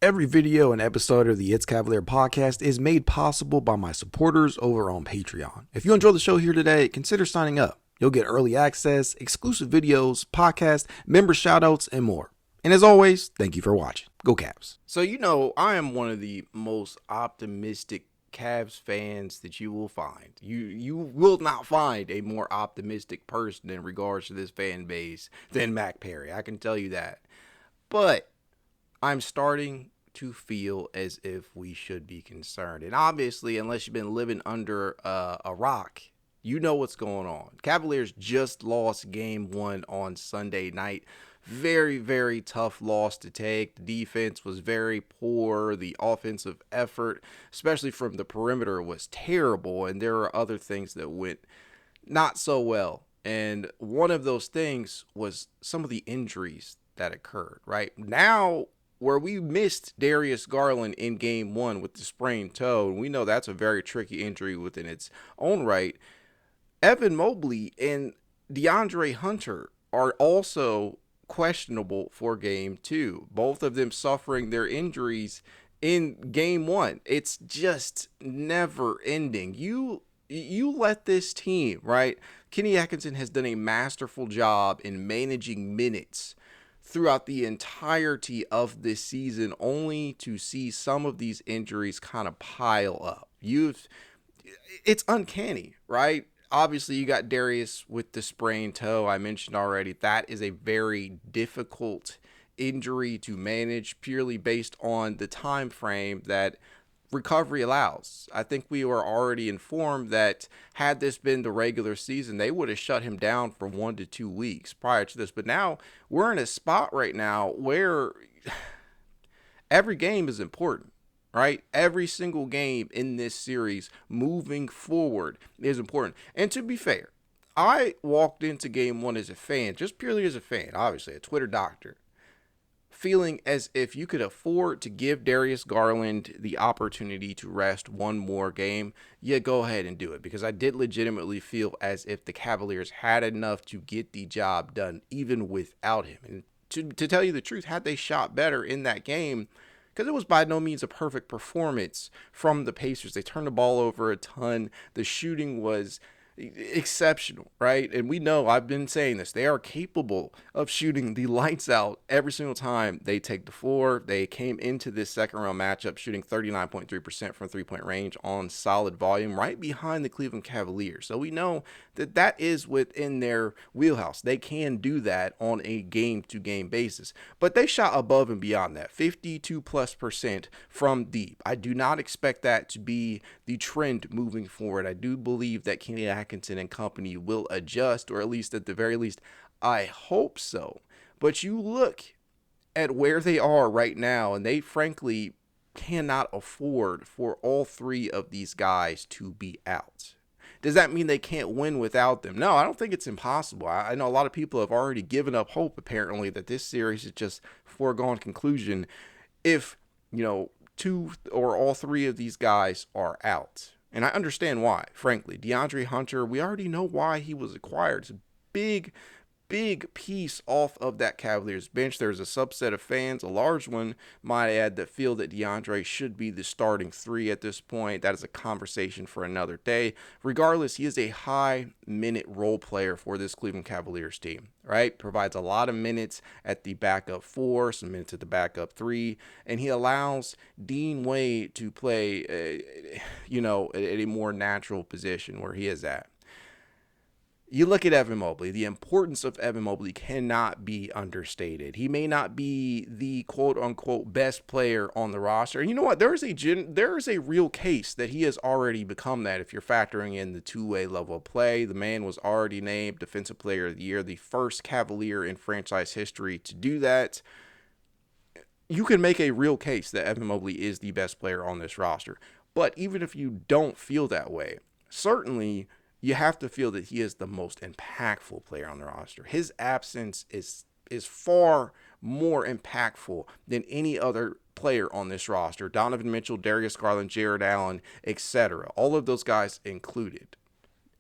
Every video and episode of the It's Cavalier podcast is made possible by my supporters over on Patreon. If you enjoy the show here today, consider signing up. You'll get early access, exclusive videos, podcasts, member shoutouts, and more. And as always, thank you for watching. Go Cavs. So I am one of the most optimistic Cavs fans that you will find. You will not find a more optimistic person in regards to this fan base than Mac Perry. I can tell you that. But I'm starting to feel as if we should be concerned. And obviously, unless you've been living under a rock, you know what's going on. Cavaliers just lost game 1 on Sunday night. Very, very tough loss to take. The defense was very poor. The offensive effort, especially from the perimeter, was terrible. And there are other things that went not so well. And one of those things was some of the injuries that occurred, right? Now, where we missed Darius Garland in game 1 with the sprained toe, and we know that's a very tricky injury within its own right, Evan Mobley and DeAndre Hunter are also questionable for game 2. Both of them suffering their injuries in game 1. It's just never ending. You let this team, right? Kenny Atkinson has done a masterful job in managing minutes throughout the entirety of this season, only to see some of these injuries kind of pile up. It's uncanny, right? Obviously, you got Darius with the sprained toe. I mentioned already that is a very difficult injury to manage purely based on the time frame that recovery allows. I think we were already informed that had this been the regular season, they would have shut him down for 1 to 2 weeks prior to this. But now we're in a spot right now where every game is important, right? Every single game in this series moving forward is important. And to be fair, I walked into game 1 as a fan, just purely as a fan, obviously a Twitter doctor, feeling as if you could afford to give Darius Garland the opportunity to rest one more game, yeah, go ahead and do it. Because I did legitimately feel as if the Cavaliers had enough to get the job done even without him. And to tell you the truth, had they shot better in that game, because it was by no means a perfect performance from the Pacers. They turned the ball over a ton. The shooting was exceptional, right? And we know, I've been saying this, they are capable of shooting the lights out every single time they take the floor. They came into this second round matchup shooting 39.3% from 3-point range on solid volume, right behind the Cleveland Cavaliers. So we know that that is within their wheelhouse. They can do that on a game-to-game basis. But they shot above and beyond that, 52+% from deep. I do not expect that to be the trend moving forward. I do believe that Kenny Atkinson and company will adjust, or at least at the very least, I hope so. But you look at where they are right now, and they frankly cannot afford for all 3 of these guys to be out. Does that mean they can't win without them? No, I don't think it's impossible. I know a lot of people have already given up hope, apparently, that this series is just foregone conclusion if, 2 or all 3 of these guys are out. And I understand why, frankly. DeAndre Hunter, we already know why he was acquired. It's a big piece off of that Cavaliers bench. There's a subset of fans, a large one, might add, that feel that DeAndre should be the starting 3 at this point. That is a conversation for another day. Regardless, he is a high-minute role player for this Cleveland Cavaliers team, right? Provides a lot of minutes at the backup 4, some minutes at the backup 3, and he allows Dean Wade to play, at a more natural position where he is at. You look at Evan Mobley, the importance of Evan Mobley cannot be understated. He may not be the quote-unquote best player on the roster. And you know what? There is a real case that he has already become that if you're factoring in the two-way level of play. The man was already named Defensive Player of the Year, the first Cavalier in franchise history to do that. You can make a real case that Evan Mobley is the best player on this roster. But even if you don't feel that way, certainly you have to feel that he is the most impactful player on the roster. His absence is far more impactful than any other player on this roster. Donovan Mitchell, Darius Garland, Jarrett Allen, etc. All of those guys included.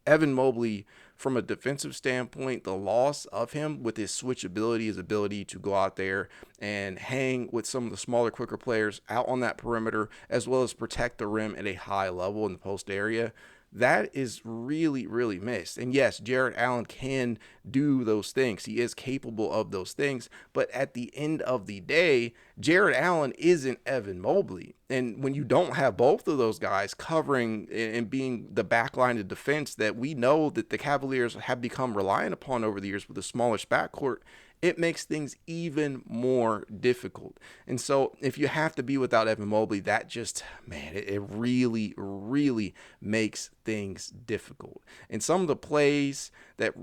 Evan Mobley from a defensive standpoint, the loss of him with his switchability, his ability to go out there and hang with some of the smaller, quicker players out on that perimeter, as well as protect the rim at a high level in the post area, that is really, really missed. And yes, Jarrett Allen can do those things. He is capable of those things. But at the end of the day, Jarrett Allen isn't Evan Mobley. And when you don't have both of those guys covering and being the backline of defense that we know that the Cavaliers have become reliant upon over the years with a smallish backcourt, it makes things even more difficult. And so if you have to be without Evan Mobley, that just, man, it really, really makes things difficult. And some of the plays that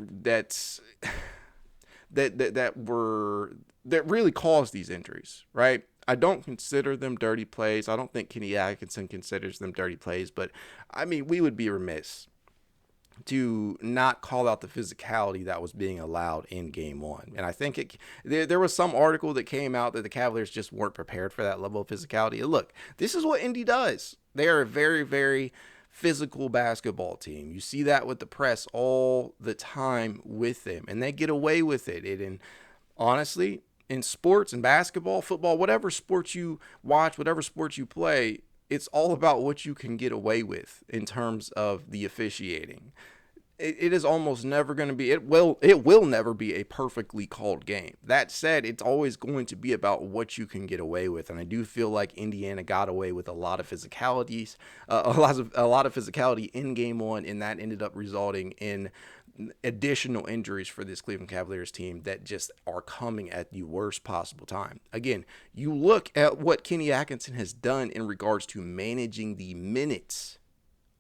really caused these injuries, right? I don't consider them dirty plays. I don't think Kenny Atkinson considers them dirty plays, but I mean, we would be remiss to not call out the physicality that was being allowed in game one. And I think there was some article that came out that the Cavaliers just weren't prepared for that level of physicality. And look, this is what Indy does. They are a very, very physical basketball team. You see that with the press all the time with them, and they get away with it. And honestly, in sports and basketball, football, whatever sports you watch, whatever sports you play, it's all about what you can get away with in terms of the officiating. It is almost never going to be, it will never be a perfectly called game. That said, it's always going to be about what you can get away with. And I do feel like Indiana got away with a lot of physicalities, a lot of physicality in game one, and that ended up resulting in additional injuries for this Cleveland Cavaliers team that just are coming at the worst possible time. Again, you look at what Kenny Atkinson has done in regards to managing the minutes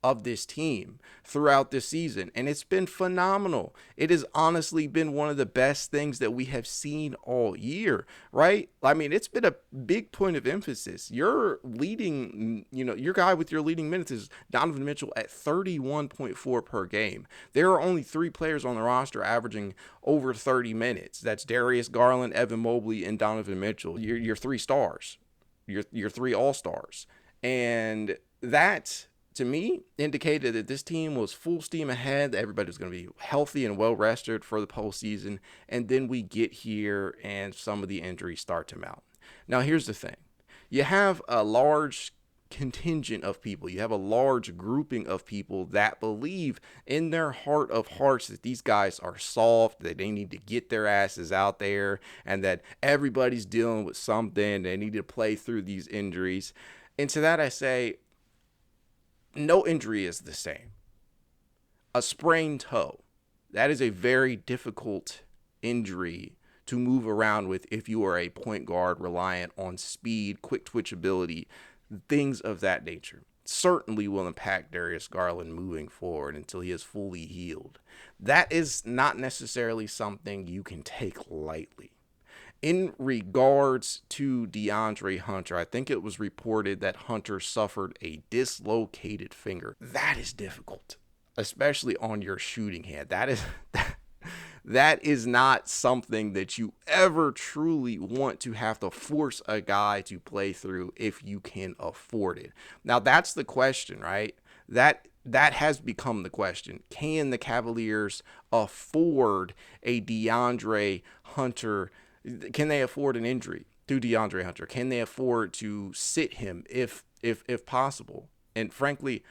of this team throughout this season, and it's been phenomenal. It has honestly been one of the best things that we have seen all year, right? I mean, it's been a big point of emphasis. Your leading, your guy with your leading minutes is Donovan Mitchell at 31.4 per game. There are only 3 players on the roster averaging over 30 minutes. That's Darius Garland, Evan Mobley, and Donovan Mitchell. Your 3 stars, your 3 all-stars. And that, to me, indicated that this team was full steam ahead, that everybody was going to be healthy and well-rested for the postseason, and then we get here and some of the injuries start to mount. Now, here's the thing. You have a large contingent of people, you have a large grouping of people that believe in their heart of hearts that these guys are soft, that they need to get their asses out there, and that everybody's dealing with something, they need to play through these injuries. And to that I say, no injury is the same. A sprained toe, that is a very difficult injury to move around with if you are a point guard reliant on speed, quick twitch ability, things of that nature. Certainly will impact Darius Garland moving forward until he is fully healed. That is not necessarily something you can take lightly. In regards to DeAndre Hunter, I think it was reported that Hunter suffered a dislocated finger. That is difficult, especially on your shooting hand. That is not something that you ever truly want to have to force a guy to play through if you can afford it. Now, that's the question, right? That has become the question. Can the Cavaliers afford a DeAndre Hunter? Can they afford an injury to DeAndre Hunter? Can they afford to sit him if possible? And frankly,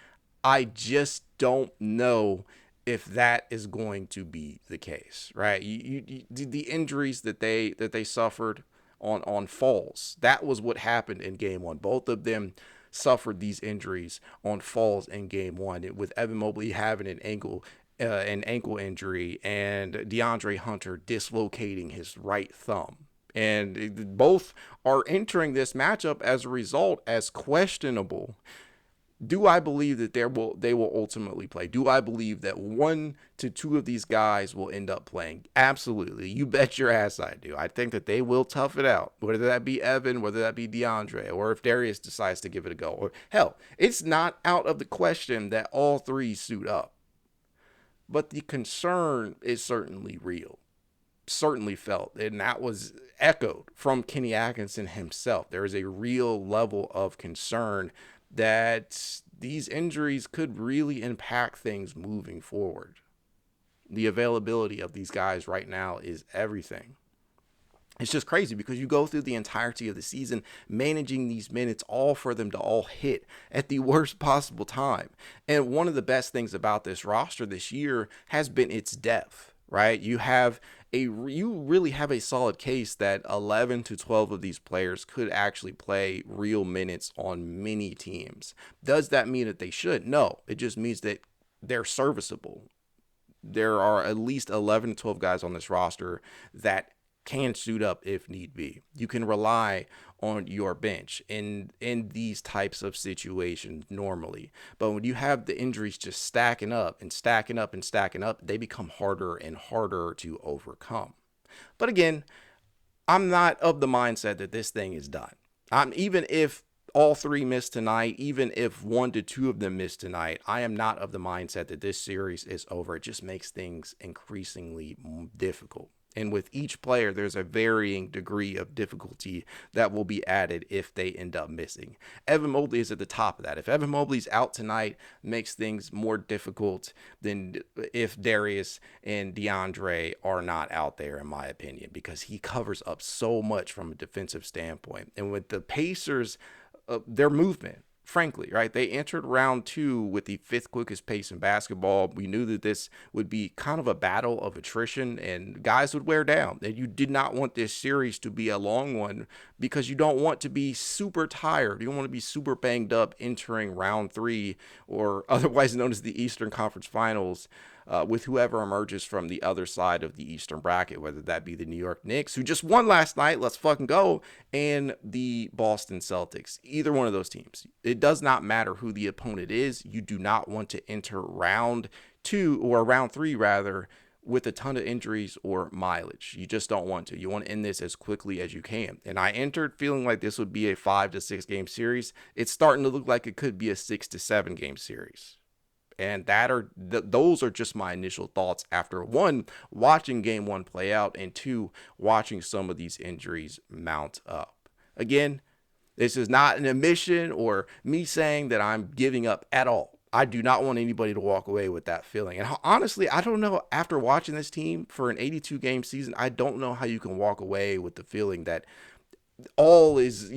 I just don't know if that is going to be the case, right? The injuries that they suffered on falls, that was what happened in game one. Both of them suffered these injuries on falls in game one, with Evan Mobley having an ankle injury and DeAndre Hunter dislocating his right thumb. And both are entering this matchup as a result as questionable. Do I believe that they will ultimately play? Do I believe that 1 to 2 of these guys will end up playing? Absolutely. You bet your ass I do. I think that they will tough it out, whether that be Evan, whether that be DeAndre, or if Darius decides to give it a go. Or hell, it's not out of the question that all 3 suit up. But the concern is certainly real, certainly felt, and that was echoed from Kenny Atkinson himself. There is a real level of concern that these injuries could really impact things moving forward. The availability of these guys right now is everything. It's just crazy because you go through the entirety of the season managing these minutes all for them to all hit at the worst possible time. And one of the best things about this roster this year has been its depth, right? You really have a solid case that 11 to 12 of these players could actually play real minutes on many teams. Does that mean that they should? No, it just means that they're serviceable. There are at least 11 to 12 guys on this roster that can suit up if need be. You can rely on your bench in these types of situations normally. But when you have the injuries just stacking up and stacking up and stacking up, they become harder and harder to overcome. But again, I'm not of the mindset that this thing is done. Even if all three miss tonight, even if 1 to 2 of them miss tonight, I am not of the mindset that this series is over. It just makes things increasingly difficult. And with each player, there's a varying degree of difficulty that will be added if they end up missing. Evan Mobley is at the top of that. If Evan Mobley's out tonight, makes things more difficult than if Darius and DeAndre are not out there, in my opinion, because he covers up so much from a defensive standpoint. And with the Pacers, their movement, frankly, right? They entered round 2 with the 5th quickest pace in basketball. We knew that this would be kind of a battle of attrition and guys would wear down. And you did not want this series to be a long one because you don't want to be super tired. You don't want to be super banged up entering round 3, or otherwise known as the Eastern Conference Finals, with whoever emerges from the other side of the Eastern bracket, whether that be the New York Knicks, who just won last night, let's fucking go, and the Boston Celtics. Either one of those teams. It does not matter who the opponent is. You do not want to enter round 2, or round 3 rather, with a ton of injuries or mileage. You just don't want to. You want to end this as quickly as you can. And I entered feeling like this would be a 5 to 6 game series. It's starting to look like it could be a 6 to 7 game series. And those are just my initial thoughts after, 1, watching game 1 play out, and 2, watching some of these injuries mount up. Again, this is not an admission or me saying that I'm giving up at all. I do not want anybody to walk away with that feeling. And honestly, I don't know, after watching this team for an 82 game season, I don't know how you can walk away with the feeling that all is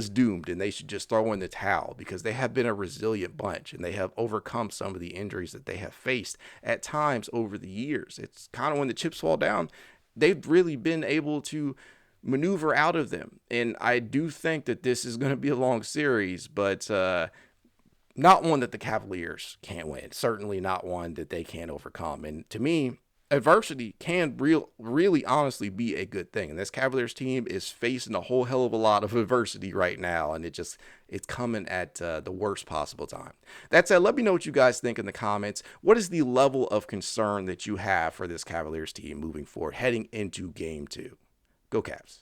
doomed and they should just throw in the towel, because they have been a resilient bunch and they have overcome some of the injuries that they have faced at times over the years. It's kind of when the chips fall down, they've really been able to maneuver out of them. And I do think that this is going to be a long series, but not one that the Cavaliers can't win. Certainly not one that they can't overcome. And to me, adversity can really honestly be a good thing. And this Cavaliers team is facing a whole hell of a lot of adversity right now. And it's coming at the worst possible time. That said, let me know what you guys think in the comments. What is the level of concern that you have for this Cavaliers team moving forward, heading into game 2? Go Cavs.